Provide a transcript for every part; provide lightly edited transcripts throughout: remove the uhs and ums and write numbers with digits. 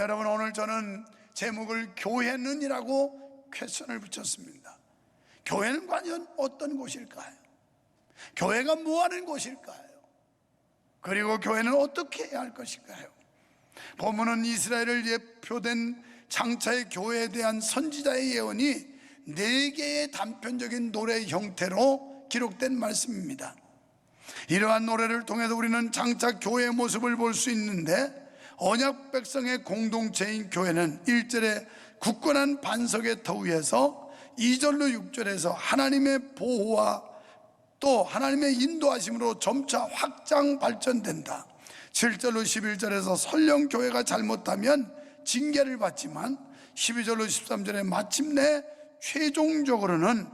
여러분, 오늘 저는 제목을 교회는이라고 퀘스천을 붙였습니다. 교회는 과연 어떤 곳일까요? 교회가 뭐하는 곳일까요? 그리고 교회는 어떻게 해야 할 것일까요? 본문은 이스라엘을 예표된 장차의 교회에 대한 선지자의 예언이 4개의 단편적인 노래 형태로 기록된 말씀입니다. 이러한 노래를 통해서 우리는 장차 교회의 모습을 볼 수 있는데, 언약 백성의 공동체인 교회는 1절에 굳건한 반석의 터 위에서, 2절로 6절에서 하나님의 보호와 또 하나님의 인도하심으로 점차 확장 발전된다. 7절로 11절에서 설령 교회가 잘못하면 징계를 받지만, 12절로 13절에 마침내 최종적으로는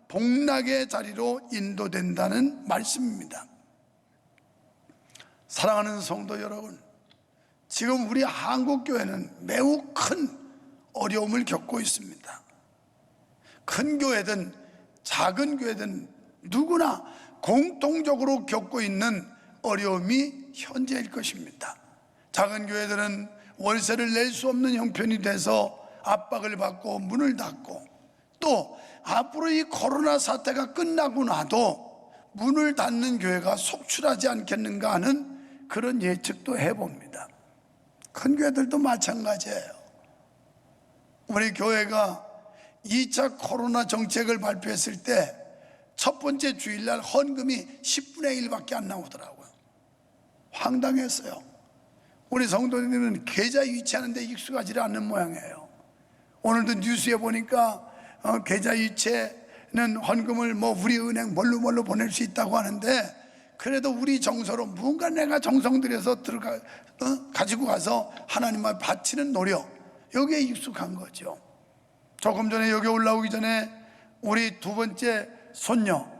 복락의 자리로 인도된다는 말씀입니다. 사랑하는 성도 여러분, 지금 우리 한국교회는 매우 큰 어려움을 겪고 있습니다. 큰 교회든 작은 교회든 누구나 공통적으로 겪고 있는 어려움이 현재일 것입니다. 작은 교회들은 월세를 낼 수 없는 형편이 돼서 압박을 받고 문을 닫고, 또 앞으로 이 코로나 사태가 끝나고 나도 문을 닫는 교회가 속출하지 않겠는가 하는 그런 예측도 해봅니다. 큰 교회들도 마찬가지예요. 우리 교회가 2차 코로나 정책을 발표했을 때 첫 번째 주일날 헌금이 10분의 1밖에 안 나오더라고요. 황당했어요. 우리 성도님들은 계좌 이체하는데 익숙하지 않는 모양이에요. 오늘도 뉴스에 보니까 계좌 이체는 헌금을 우리 은행 뭘로 보낼 수 있다고 하는데, 그래도 우리 정서로 뭔가 내가 정성 들여서 가지고 가서 하나님 앞에 바치는 노력, 여기에 익숙한 거죠. 조금 전에 여기 올라오기 전에 우리 두 번째 손녀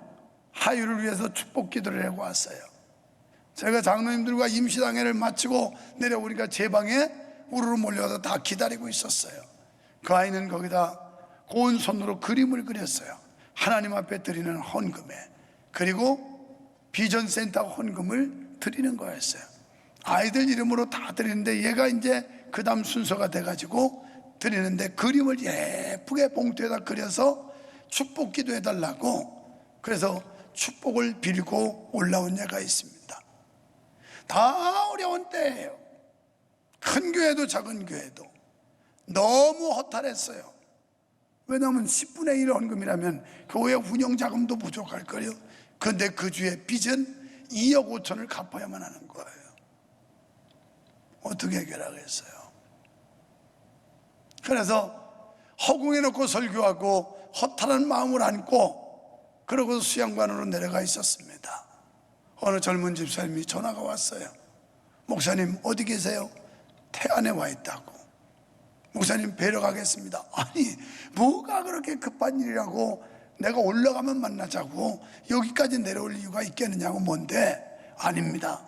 하유를 위해서 축복 기도를 하고 왔어요. 제가 장로님들과 임시당회를 마치고 내려오니까 제 방에 우르르 몰려와서 다 기다리고 있었어요. 그 아이는 거기다 고운 손으로 그림을 그렸어요. 하나님 앞에 드리는 헌금에, 그리고 비전센터 헌금을 드리는 거였어요. 아이들 이름으로 다 드리는데, 얘가 이제 그 다음 순서가 돼가지고 드리는데, 그림을 예쁘게 봉투에다 그려서 축복 기도해달라고, 그래서 축복을 빌고 올라온 예가 있습니다. 다 어려운 때예요. 큰 교회도 작은 교회도 너무 허탈했어요. 왜냐하면 10분의 1 헌금이라면 교회 운영 자금도 부족할 거예요. 그런데 그 주에 빚은 2억 5천을 갚아야만 하는 거예요. 어떻게 해결하겠어요? 그래서 허공해놓고 설교하고 허탈한 마음을 안고, 그러고 수양관으로 내려가 있었습니다. 어느 젊은 집사님이 전화가 왔어요. 목사님 어디 계세요? 태안에 와 있다고. 목사님 뵈러 가겠습니다. 아니, 뭐가 그렇게 급한 일이라고, 내가 올라가면 만나자고 여기까지 내려올 이유가 있겠느냐고. 뭔데? 아닙니다.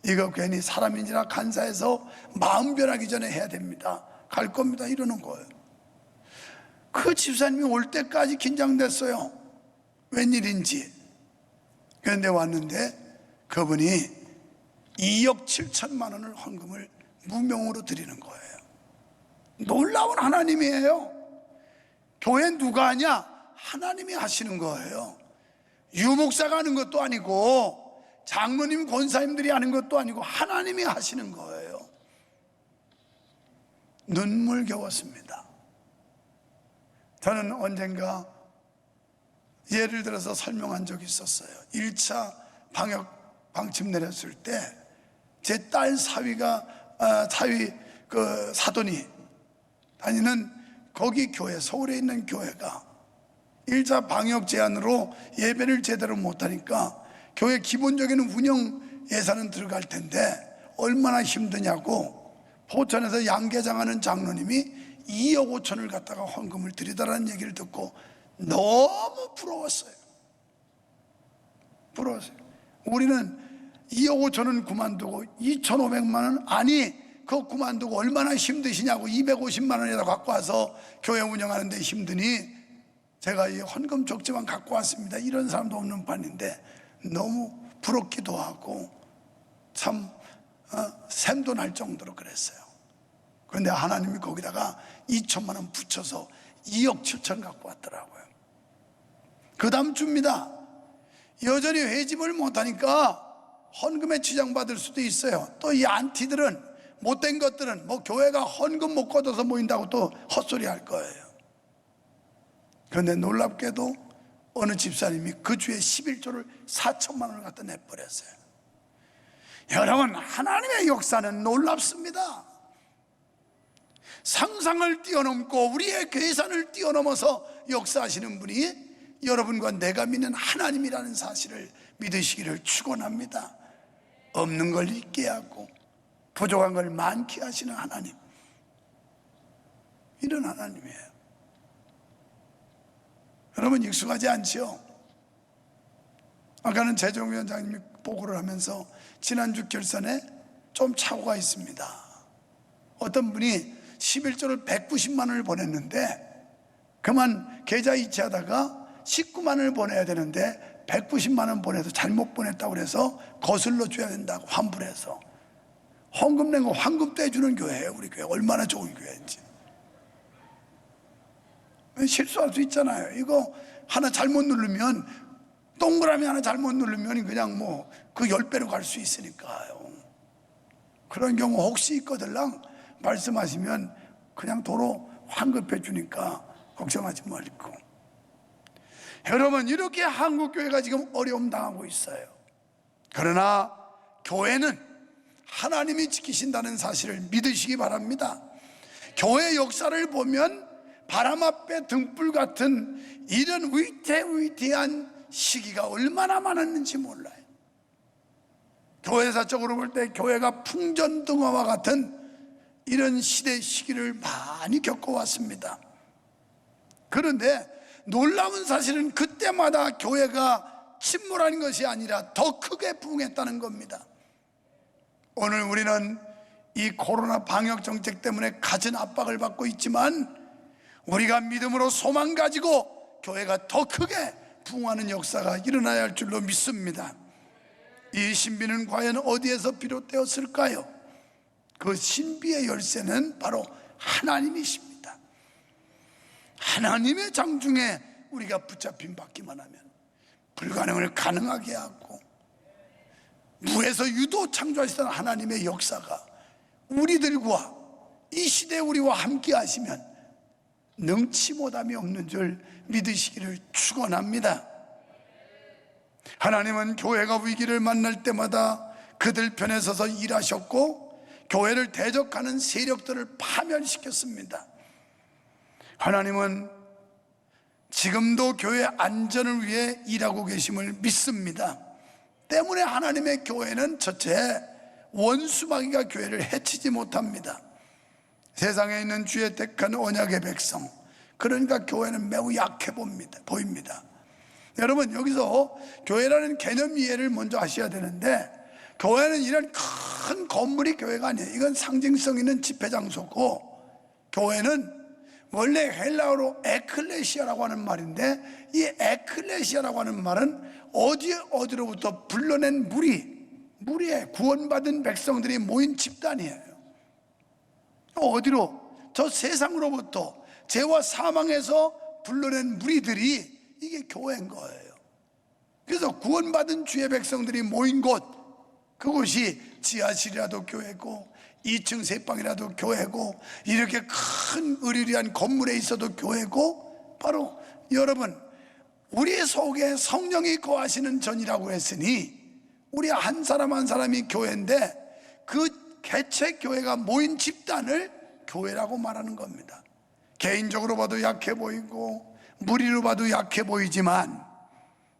이거 괜히 사람인지라 간사해서 마음 변하기 전에 해야 됩니다. 갈 겁니다. 이러는 거예요. 그 집사님이 올 때까지 긴장됐어요. 웬일인지. 그런데 왔는데 그분이 2억 7천만 원을 헌금을 무명으로 드리는 거예요. 놀라운 하나님이에요. 교회 누가 하냐? 하나님이 하시는 거예요. 유목사가 하는 것도 아니고 장로님 권사님들이 하는 것도 아니고 하나님이 하시는 거예요. 눈물겨웠습니다. 저는 언젠가 예를 들어서 설명한 적이 있었어요. 1차 방역 방침 내렸을 때 제 딸 사위가 그 사돈이 다니는 거기 교회, 서울에 있는 교회가 1차 방역 제한으로 예배를 제대로 못하니까 교회 기본적인 운영 예산은 들어갈 텐데 얼마나 힘드냐고 포천에서 양계장하는 장로님이 2억 5천을 갖다가 헌금을 드리다라는 얘기를 듣고 너무 부러웠어요. 우리는 2억 5천은 그만두고 2,500만 원, 아니 그거 그만두고 얼마나 힘드시냐고 250만 원에다 갖고 와서 교회 운영하는데 힘드니 제가 이 헌금 족지만 갖고 왔습니다. 이런 사람도 없는 판인데 너무 부럽기도 하고 참 샘도 날 정도로 그랬어요. 그런데 하나님이 거기다가 2천만 원 붙여서 2억 7천 갖고 왔더라고요. 그 다음 줍니다. 여전히 회집을 못하니까 헌금에 지장받을 수도 있어요. 또 이 안티들은, 못된 것들은 뭐 교회가 헌금 못 걷어서 모인다고 또 헛소리 할 거예요. 그런데 놀랍게도 어느 집사님이 그 주에 11조를 4천만 원을 갖다 내버렸어요. 여러분, 하나님의 역사는 놀랍습니다. 상상을 뛰어넘고 우리의 계산을 뛰어넘어서 역사하시는 분이 여러분과 내가 믿는 하나님이라는 사실을 믿으시기를 축원합니다. 없는 걸 있게 하고 부족한 걸 많게 하시는 하나님, 이런 하나님이에요. 여러분, 익숙하지 않죠? 아까는 재정위원장님이 보고를 하면서 지난주 결산에 좀 착오가 있습니다. 어떤 분이 11조를 190만 원을 보냈는데 그만 계좌 이체하다가 19만 원을 보내야 되는데 190만 원 보내서 잘못 보냈다고 그래서 거슬러 줘야 된다고 환불해서 헌금 낸 거 환급 떼주는 교회예요. 우리 교회 얼마나 좋은 교회인지. 실수할 수 있잖아요. 이거 하나 잘못 누르면, 동그라미 하나 잘못 누르면 그냥 뭐 그 10배로 갈 수 있으니까요. 그런 경우 혹시 있거들랑 말씀하시면 그냥 도로 환급해 주니까 걱정하지 말고. 여러분, 이렇게 한국교회가 지금 어려움 당하고 있어요. 그러나 교회는 하나님이 지키신다는 사실을 믿으시기 바랍니다. 교회 역사를 보면 바람 앞에 등불 같은 이런 위태위태한 시기가 얼마나 많았는지 몰라요. 교회사적으로 볼 때 교회가 풍전등화와 같은 이런 시대 시기를 많이 겪어왔습니다. 그런데 놀라운 사실은 그때마다 교회가 침몰한 것이 아니라 더 크게 부흥했다는 겁니다. 오늘 우리는 이 코로나 방역 정책 때문에 갖은 압박을 받고 있지만 우리가 믿음으로 소망 가지고 교회가 더 크게 부흥하는 역사가 일어나야 할 줄로 믿습니다. 이 신비는 과연 어디에서 비롯되었을까요? 그 신비의 열쇠는 바로 하나님이십니다. 하나님의 장중에 우리가 붙잡힘 받기만 하면 불가능을 가능하게 하고, 무에서 유도 창조하시던 하나님의 역사가 우리들과 이 시대 우리와 함께 하시면 능치 못함이 없는 줄 믿으시기를 축원합니다. 하나님은 교회가 위기를 만날 때마다 그들 편에 서서 일하셨고 교회를 대적하는 세력들을 파멸시켰습니다. 하나님은 지금도 교회 안전을 위해 일하고 계심을 믿습니다. 때문에 하나님의 교회는 첫째, 원수마귀가 교회를 해치지 못합니다. 세상에 있는 주의 택한 언약의 백성, 그러니까 교회는 매우 약해 보입니다. 여러분, 여기서 교회라는 개념 이해를 먼저 하셔야 되는데, 교회는 이런 큰 건물이 교회가 아니에요. 이건 상징성 있는 집회 장소고, 교회는 원래 헬라어로 에클레시아라고 하는 말인데, 이 에클레시아라고 하는 말은 어디로부터 불러낸 무리에 구원받은 백성들이 모인 집단이에요. 어디로? 저 세상으로부터 죄와 사망에서 불러낸 무리들이 이게 교회인 거예요. 그래서 구원받은 주의 백성들이 모인 곳, 그곳이 지하실이라도 교회고 2층 세방이라도 교회고 이렇게 큰 으리으리한 건물에 있어도 교회고, 바로 여러분, 우리 속에 성령이 거하시는 전이라고 했으니 우리 한 사람 한 사람이 교회인데 그 개체 교회가 모인 집단을 교회라고 말하는 겁니다. 개인적으로 봐도 약해 보이고 무리로 봐도 약해 보이지만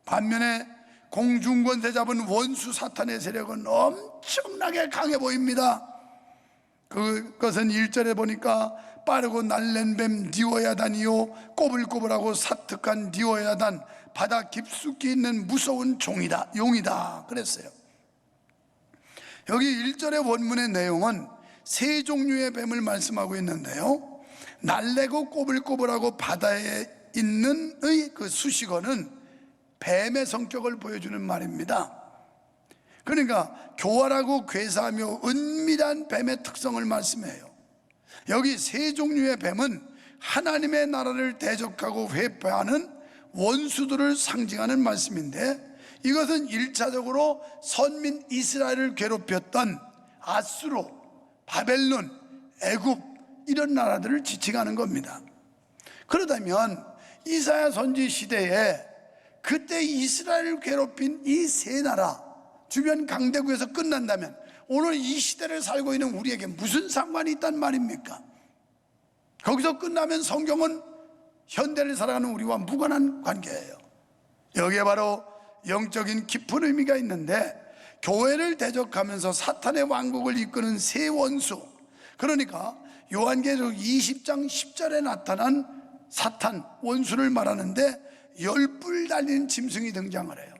반면에 공중권세 잡은 원수 사탄의 세력은 엄청나게 강해 보입니다. 그것은 1절에 보니까 빠르고 날랜 뱀 디오야단이요, 꼬불꼬불하고 사특한 디오야단, 바다 깊숙이 있는 무서운 용이다 그랬어요. 여기 1절의 원문의 내용은 세 종류의 뱀을 말씀하고 있는데요, 날래고 꼬불꼬불하고 바다에 있는 그 수식어는 뱀의 성격을 보여주는 말입니다. 그러니까 교활하고 괴사하며 은밀한 뱀의 특성을 말씀해요. 여기 세 종류의 뱀은 하나님의 나라를 대적하고 회파하는 원수들을 상징하는 말씀인데, 이것은 1차적으로 선민 이스라엘을 괴롭혔던 아수르, 바벨론, 애굽 이런 나라들을 지칭하는 겁니다. 그렇다면 이사야 선지 시대에 그때 이스라엘을 괴롭힌 이 세 나라 주변 강대국에서 끝난다면 오늘 이 시대를 살고 있는 우리에게 무슨 상관이 있단 말입니까? 거기서 끝나면 성경은 현대를 살아가는 우리와 무관한 관계예요. 여기에 바로 영적인 깊은 의미가 있는데, 교회를 대적하면서 사탄의 왕국을 이끄는 세 원수, 그러니까 요한계시록 20장 10절에 나타난 사탄 원수를 말하는데, 열뿔 달린 짐승이 등장을 해요.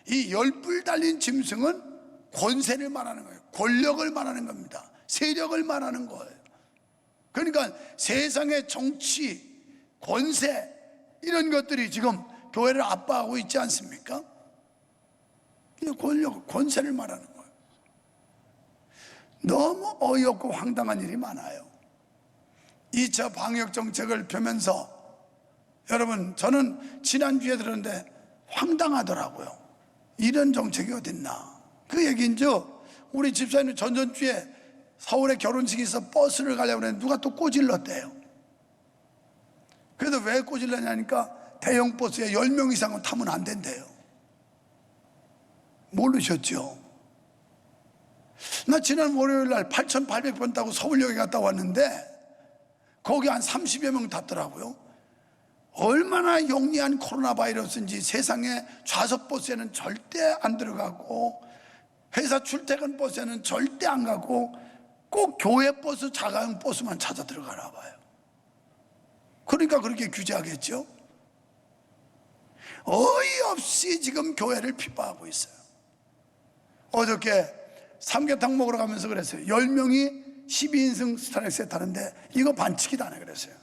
이 열뿔 달린 짐승은 권세를 말하는 거예요. 권력을 말하는 겁니다. 세력을 말하는 거예요. 그러니까 세상의 정치, 권세 이런 것들이 지금 교회를 압박하고 있지 않습니까? 권력, 권세를 말하는 거예요. 너무 어이없고 황당한 일이 많아요. 2차 방역 정책을 펴면서, 여러분, 저는 지난주에 들었는데 황당하더라고요. 이런 정책이 어딨나. 그 얘기인죠. 우리 집사님이 전전주에 서울에 결혼식이 있어 버스를 가려고 그랬는데 누가 또 꼬질렀대요. 그래서 왜 꼬질렀냐니까 대형 버스에 10명 이상은 타면 안 된대요. 모르셨죠? 나 지난 월요일 날 8,800번 타고 서울역에 갔다 왔는데 거기 한 30여 명 탔더라고요. 얼마나 영리한 코로나 바이러스인지 세상에 좌석 버스에는 절대 안 들어가고 회사 출퇴근 버스에는 절대 안 가고 꼭 교회 버스, 자가용 버스만 찾아 들어가나 봐요. 그러니까 그렇게 규제하겠죠. 어이없이 지금 교회를 핍박하고 있어요. 어저께 삼계탕 먹으러 가면서 그랬어요. 10명이 12인승 스타렉스에 타는데 이거 반칙이다 그랬어요.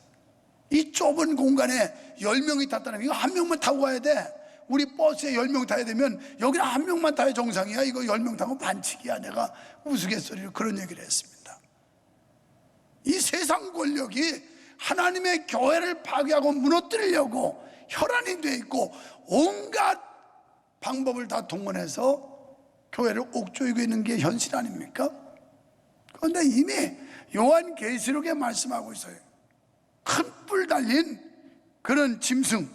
이 좁은 공간에 10명이 탔다는 거, 이거 한 명만 타고 가야 돼. 우리 버스에 10명 타야 되면 여기는 한 명만 타야 정상이야. 이거 10명 타고 반칙이야. 내가 우스갯소리로 그런 얘기를 했습니다. 이 세상 권력이 하나님의 교회를 파괴하고 무너뜨리려고 혈안이 되어 있고 온갖 방법을 다 동원해서 교회를 옥조이고 있는 게 현실 아닙니까? 그런데 이미 요한계시록에 말씀하고 있어요. 큰 뿔 달린 그런 짐승,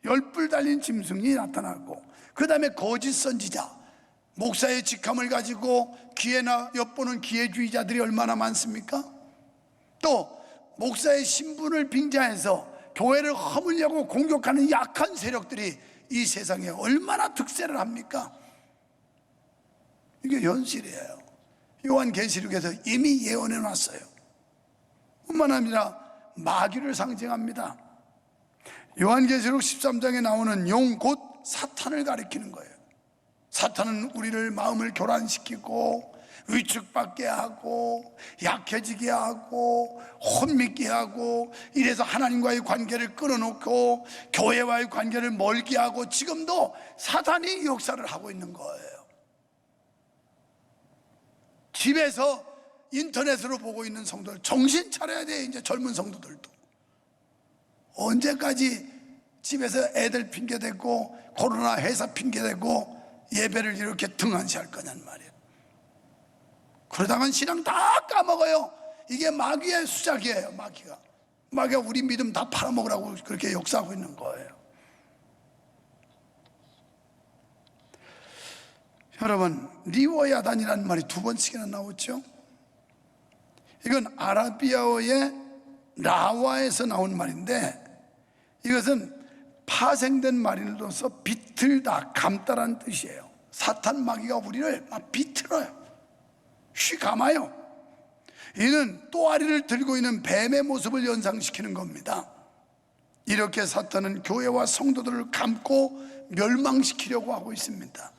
10뿔 달린 짐승이 나타나고, 그 다음에 거짓 선지자, 목사의 직함을 가지고 기회나 엿보는 기회주의자들이 얼마나 많습니까? 또 목사의 신분을 빙자해서 교회를 허물려고 공격하는 약한 세력들이 이 세상에 얼마나 득세를 합니까? 이게 현실이에요. 요한계시록에서 이미 예언해 놨어요. 뿐만 아니라 마귀를 상징합니다. 요한계시록 13장에 나오는 용, 곧 사탄을 가리키는 거예요. 사탄은 우리를 마음을 교란시키고 위축받게 하고 약해지게 하고 혼미게 하고, 이래서 하나님과의 관계를 끊어놓고 교회와의 관계를 멀게 하고 지금도 사탄이 역사를 하고 있는 거예요. 집에서 인터넷으로 보고 있는 성도들 정신 차려야 돼. 이제 젊은 성도들도 언제까지 집에서 애들 핑계대고 코로나 회사 핑계대고 예배를 이렇게 등한시할 거냔 말이에요. 그러다간 신앙 다 까먹어요. 이게 마귀의 수작이에요. 마귀가 우리 믿음 다 팔아먹으라고 그렇게 역사하고 있는 거예요. 여러분, 리워야단이라는 말이 2번씩이나 나오죠. 이건 아라비아어의 라와에서 나온 말인데, 이것은 파생된 말로서 비틀다, 감다라는 뜻이에요. 사탄 마귀가 우리를 막 비틀어요. 휘감아요. 이는 또아리를 들고 있는 뱀의 모습을 연상시키는 겁니다. 이렇게 사탄은 교회와 성도들을 감고 멸망시키려고 하고 있습니다.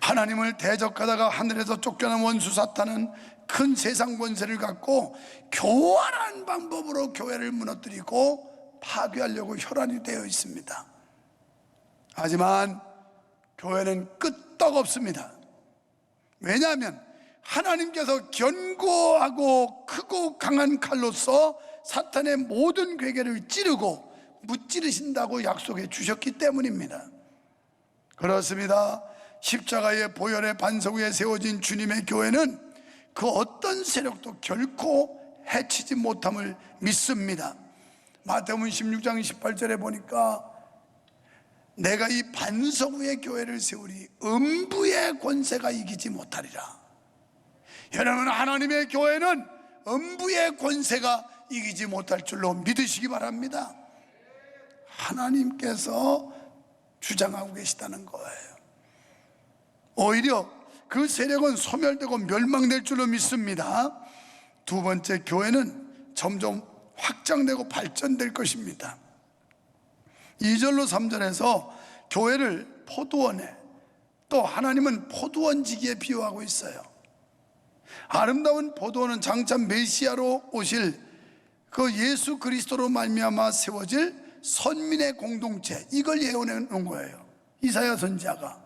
하나님을 대적하다가 하늘에서 쫓겨난 원수 사탄은 큰 세상 권세를 갖고 교활한 방법으로 교회를 무너뜨리고 파괴하려고 혈안이 되어 있습니다. 하지만 교회는 끄떡없습니다. 왜냐하면 하나님께서 견고하고 크고 강한 칼로서 사탄의 모든 괴계를 찌르고 무찌르신다고 약속해 주셨기 때문입니다. 그렇습니다. 십자가의 보혈의 반석 위에 세워진 주님의 교회는 그 어떤 세력도 결코 해치지 못함을 믿습니다. 마태복음 16장 18절에 보니까 내가 이 반석 위에 교회를 세우리 음부의 권세가 이기지 못하리라. 여러분, 하나님의 교회는 음부의 권세가 이기지 못할 줄로 믿으시기 바랍니다. 하나님께서 주장하고 계시다는 거예요. 오히려 그 세력은 소멸되고 멸망될 줄로 믿습니다. 두 번째, 교회는 점점 확장되고 발전될 것입니다. 2절로 3절에서 교회를 포도원에, 또 하나님은 포도원지기에 비유하고 있어요. 아름다운 포도원은 장차 메시아로 오실 그 예수 그리스도로 말미암아 세워질 선민의 공동체, 이걸 예언해 놓은 거예요, 이사야 선지자가.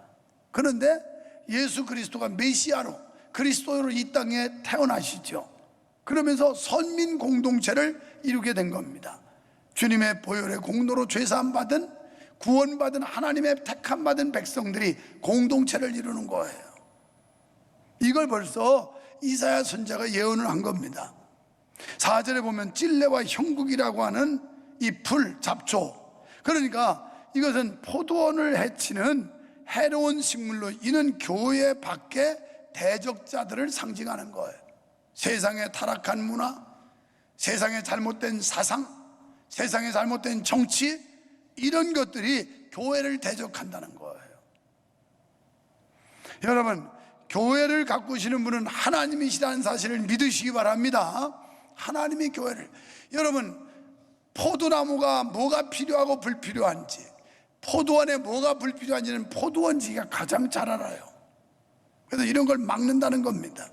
그런데 예수 그리스도가 메시아로, 그리스도로 이 땅에 태어나시죠. 그러면서 선민 공동체를 이루게 된 겁니다. 주님의 보혈의 공로로 죄사함 받은, 구원받은 하나님의 택함 받은 백성들이 공동체를 이루는 거예요. 이걸 벌써 이사야 선지자가 예언을 한 겁니다. 4절에 보면 찔레와 형국이라고 하는 이 풀, 잡초, 그러니까 이것은 포도원을 해치는 해로운 식물로, 이는 교회 밖에 대적자들을 상징하는 거예요. 세상의 타락한 문화, 세상의 잘못된 사상, 세상의 잘못된 정치, 이런 것들이 교회를 대적한다는 거예요. 여러분, 교회를 가꾸시는 분은 하나님이시라는 사실을 믿으시기 바랍니다. 하나님이 교회를, 여러분, 포도나무가 뭐가 필요하고 불필요한지, 포도원에 뭐가 불필요한지는 포도원지기가 가장 잘 알아요. 그래서 이런 걸 막는다는 겁니다.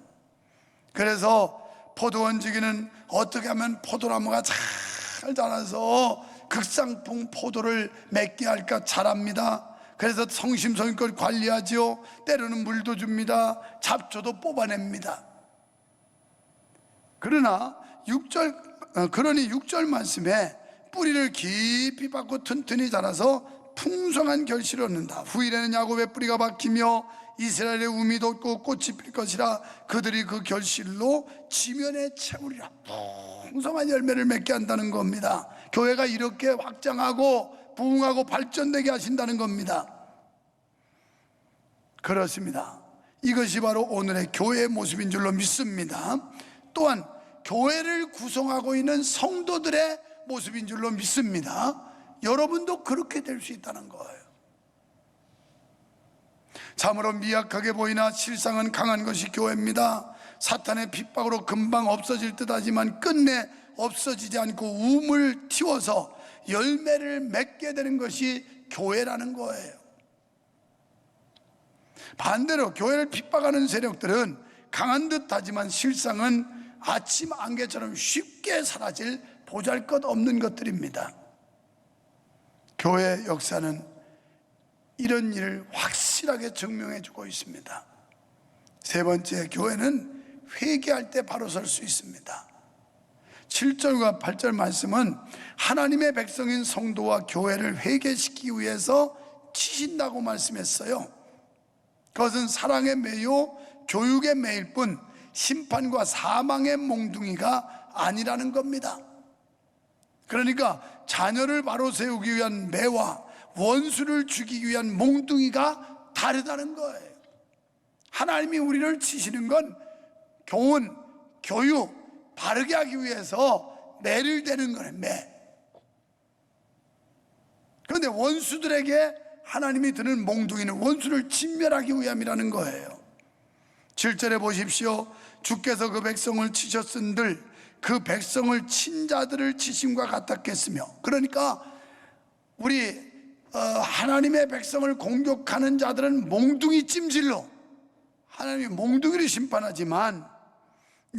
그래서 포도원지기는 어떻게 하면 포도나무가 잘 자라서 극상품 포도를 맺게 할까 잘 압니다. 그래서 성심성의껏 관리하지요. 때로는 물도 줍니다. 잡초도 뽑아냅니다. 그러니 6절 말씀에 뿌리를 깊이 받고 튼튼히 자라서 풍성한 결실을 얻는다. 후일에는 야곱의 뿌리가 박히며 이스라엘의 우미 돋고 꽃이 필 것이라. 그들이 그 결실로 지면에 채우리라. 풍성한 열매를 맺게 한다는 겁니다. 교회가 이렇게 확장하고 부흥하고 발전되게 하신다는 겁니다. 그렇습니다. 이것이 바로 오늘의 교회의 모습인 줄로 믿습니다. 또한 교회를 구성하고 있는 성도들의 모습인 줄로 믿습니다. 여러분도 그렇게 될 수 있다는 거예요. 참으로 미약하게 보이나 실상은 강한 것이 교회입니다. 사탄의 핍박으로 금방 없어질 듯 하지만 끝내 없어지지 않고 우물 틔워서 열매를 맺게 되는 것이 교회라는 거예요. 반대로 교회를 핍박하는 세력들은 강한 듯 하지만 실상은 아침 안개처럼 쉽게 사라질 보잘것없는 것들입니다. 교회 역사는 이런 일을 확실하게 증명해 주고 있습니다. 세 번째, 교회는 회개할 때 바로 설 수 있습니다. 7절과 8절 말씀은 하나님의 백성인 성도와 교회를 회개시키기 위해서 치신다고 말씀했어요. 그것은 사랑에 매여 교육에 매일 뿐 심판과 사망의 몽둥이가 아니라는 겁니다. 그러니까 자녀를 바로 세우기 위한 매와 원수를 죽이기 위한 몽둥이가 다르다는 거예요. 하나님이 우리를 치시는 건 교훈, 교육, 바르게 하기 위해서 매를 대는 거예요. 매. 그런데 원수들에게 하나님이 드는 몽둥이는 원수를 진멸하기 위함이라는 거예요. 7절에 보십시오. 주께서 그 백성을 치셨은들 그 백성을 친 자들을 치심과 같았겠으며, 그러니까 우리 하나님의 백성을 공격하는 자들은 몽둥이 찜질로 하나님이 몽둥이를 심판하지만,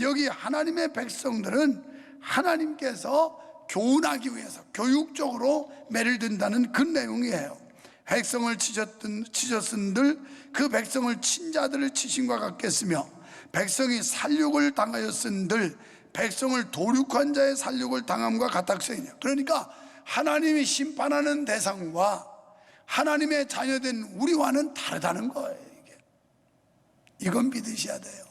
여기 하나님의 백성들은 하나님께서 교훈하기 위해서 교육적으로 매를 든다는 그 내용이에요. 백성을 치셨은들 그 백성을 친 자들을 치심과 같겠으며 백성이 살육을 당하였은들 백성을 도륙한 자의 살육을 당함과 같았으니라. 그러니까 하나님이 심판하는 대상과 하나님의 자녀된 우리와는 다르다는 거예요. 이건 믿으셔야 돼요.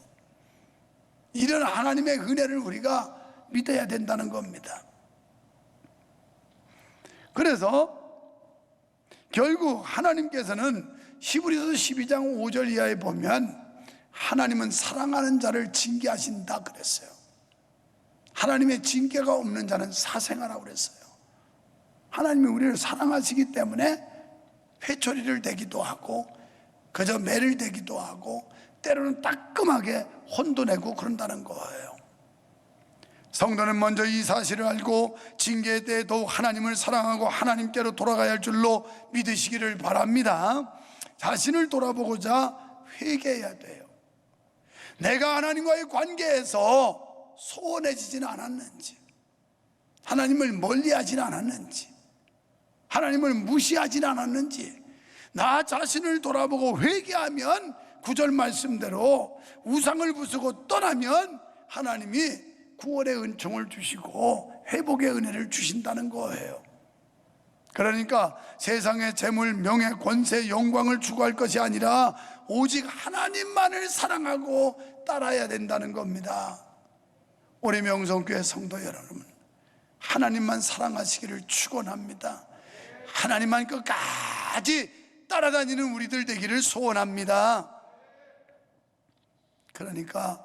이런 하나님의 은혜를 우리가 믿어야 된다는 겁니다. 그래서 결국 하나님께서는 히브리서 12장 5절 이하에 보면 하나님은 사랑하는 자를 징계하신다 그랬어요. 하나님의 징계가 없는 자는 사생하라고 그랬어요. 하나님이 우리를 사랑하시기 때문에 회초리를 대기도 하고 그저 매를 대기도 하고 때로는 따끔하게 혼도 내고 그런다는 거예요. 성도는 먼저 이 사실을 알고 징계에 대해 더욱 하나님을 사랑하고 하나님께로 돌아가야 할 줄로 믿으시기를 바랍니다. 자신을 돌아보고자 회개해야 돼요. 내가 하나님과의 관계에서 소원해지지는 않았는지, 하나님을 멀리하지는 않았는지, 하나님을 무시하지는 않았는지, 나 자신을 돌아보고 회개하면 구절 말씀대로 우상을 부수고 떠나면 하나님이 구원의 은총을 주시고 회복의 은혜를 주신다는 거예요. 그러니까 세상의 재물, 명예, 권세, 영광을 추구할 것이 아니라 오직 하나님만을 사랑하고 따라야 된다는 겁니다. 우리 명성교회 성도 여러분, 하나님만 사랑하시기를 축원합니다. 하나님만 끝까지 따라다니는 우리들 되기를 소원합니다. 그러니까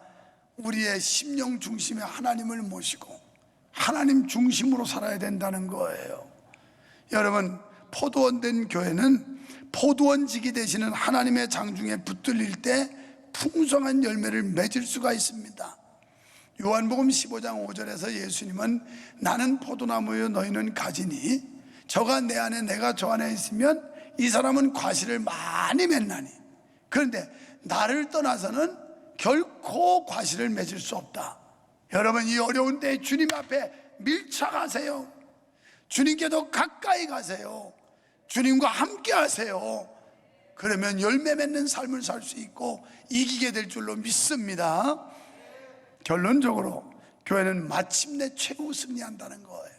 우리의 심령 중심에 하나님을 모시고 하나님 중심으로 살아야 된다는 거예요. 여러분, 포도원 된 교회는 포도원직이 되시는 하나님의 장중에 붙들릴 때 풍성한 열매를 맺을 수가 있습니다. 요한복음 15장 5절에서 예수님은 나는 포도나무요 너희는 가지니 저가 내 안에 내가 저 안에 있으면 이 사람은 과실을 많이 맺나니 그런데 나를 떠나서는 결코 과실을 맺을 수 없다. 여러분, 이 어려운 때에 주님 앞에 밀착하세요. 주님께 더 가까이 가세요. 주님과 함께 하세요. 그러면 열매 맺는 삶을 살 수 있고 이기게 될 줄로 믿습니다. 결론적으로 교회는 마침내 최후 승리한다는 거예요.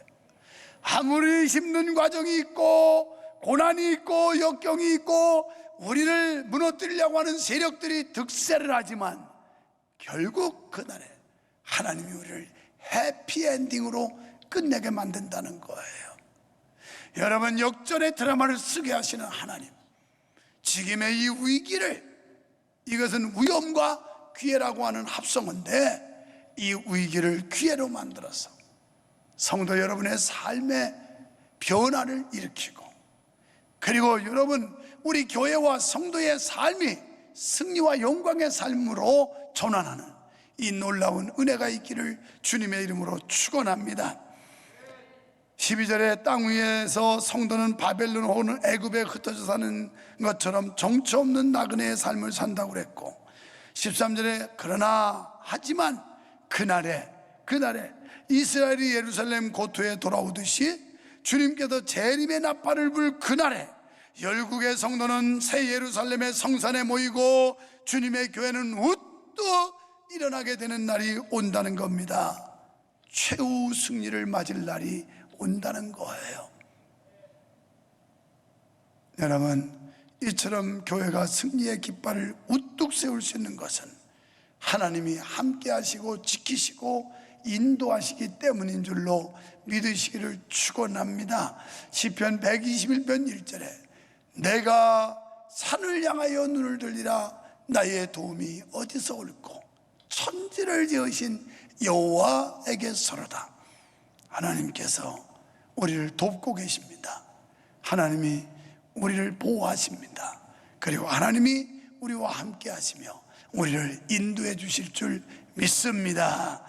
아무리 힘든 과정이 있고 고난이 있고 역경이 있고 우리를 무너뜨리려고 하는 세력들이 득세를 하지만 결국 그날에 하나님이 우리를 해피엔딩으로 끝내게 만든다는 거예요. 여러분, 역전의 드라마를 쓰게 하시는 하나님, 지금의 이 위기를, 이것은 위험과 기회라고 하는 합성어인데 이 위기를 기회로 만들어서 성도 여러분의 삶의 변화를 일으키고, 그리고 여러분 우리 교회와 성도의 삶이 승리와 영광의 삶으로 전환하는 이 놀라운 은혜가 있기를 주님의 이름으로 축원합니다. 12절에 땅 위에서 성도는 바벨론 혹은 애굽에 흩어져 사는 것처럼 정처 없는 나그네의 삶을 산다고 그랬고, 13절에 그러나 하지만 그날에 이스라엘이 예루살렘 고토에 돌아오듯이 주님께서 재림의 나팔을 불 그날에 열국의 성도는 새 예루살렘의 성산에 모이고 주님의 교회는 우뚝 일어나게 되는 날이 온다는 겁니다. 최후 승리를 맞을 날이 온다는 거예요. 여러분, 이처럼 교회가 승리의 깃발을 우뚝 세울 수 있는 것은 하나님이 함께 하시고 지키시고 인도하시기 때문인 줄로 믿으시기를 축원합니다. 시편 121편 1절에 내가 산을 향하여 눈을 들리라 나의 도움이 어디서 올꼬 천지를 지으신 여호와에게서로다. 하나님께서 우리를 돕고 계십니다. 하나님이 우리를 보호하십니다. 그리고 하나님이 우리와 함께 하시며 우리를 인도해 주실 줄 믿습니다.